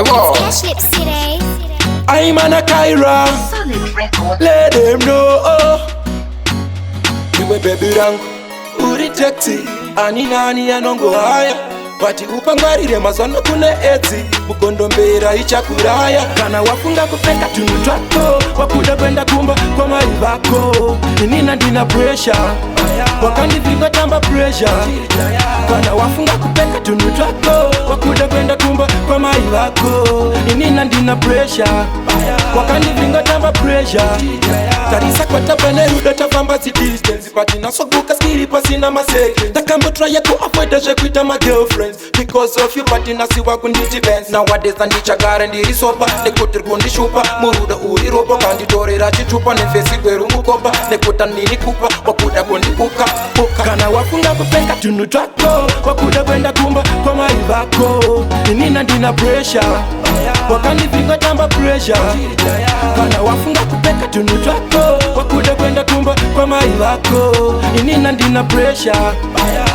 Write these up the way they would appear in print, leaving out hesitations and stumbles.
It's Cash Lips today. I'm an Akaira. Solid record. Let them know. Iwe baby rangu uritekti ani nani anongo haya Pati upangwarire mazwano kune eti Mugondo mbera ichakuraya Kana wafunga kupeka tunu twako Wakuda kwenda kumba kwa maivako Nina dina pressure Wakandi vingo tamba pressure Kana wafunga kupeka tunu twako Wakuda kwenda kumba kwa maivako Nina dina pressure Wakandi vingo tamba pressure Tarisa kwa tabane ruda tafamba si distance Pati nasoguka skiri pasi na maseke Takambo try ya avoid aje kuita my girlfriends Because of you pati nasi waku nditi bands Nowadays ndichagare ndiri sopa Nekutirgu ndishupa Muruda uri ropa Kanditorera chichupa Nefesi kweru mukopa Nekuta nini kupa Wakuda kundi puka Kana wafunga kupeka tunu twako Wakuda kwenda kumba kwa maivako Nina dina pressure Wakandi vingo tamba pressure Kana wafunga kupeka tunu twako Wakuda kwenda kumba kwa maivako Nina dina pressure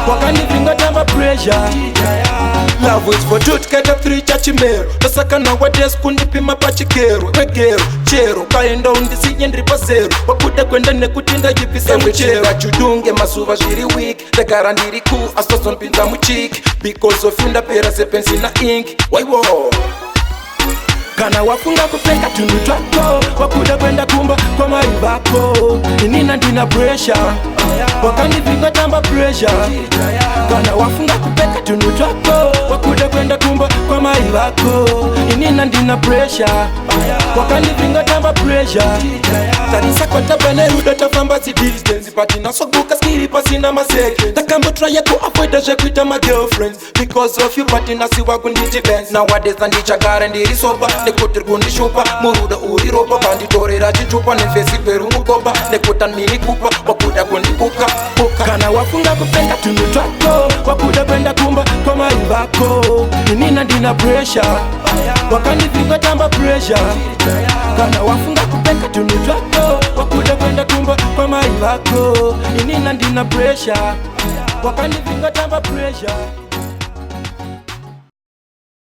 Wakandi vingo tamba pressure Love is for truth, get up three chachimero Tasaka nowadays kundipima pachikero Wegero, chero, kaenda undisi yendripa zero Wakuda kwenda nekutinda yipisa mchero Chudunge masuva shiri weak Tegara ndiri cool, asoso mpinza mchiki Because of you ndapera sepensi na ink Waiwo Kana wafunga kupeka tunu twako Wakuda kwenda kumba kwa maivako Nina dina pressure Wakandi vingo tamba pressure Kana wafunga kupeka tunu twako Wakuda kwenda kumba kwa maivako Nina dina pressure Wakandi vingo tamba pressure Tarisa kwa tabane ruda tafamba si distance Pati nasoguka skiri pasi na maseke Takambo try ya avoid aje kuita my girlfriends Because of you pati nasi waku nditi bands Nowadays ndichagare ndiri sopa Nekutirgu ndishupa Muruda uri ropa Kanditorera chichupa Nefesi kweru mukopa Nekuta nini kupa Wakuda kundi puka Kana wafunga kupeka tunu twako Wakuda kwenda kumba kwa maivako Nina dina pressure Wakandi vingo tamba pressure Kana wafunga kupeka tunu twako Wakuda kwenda kumba kwa maivako Nina dina pressure Wakandi vingo tamba pressure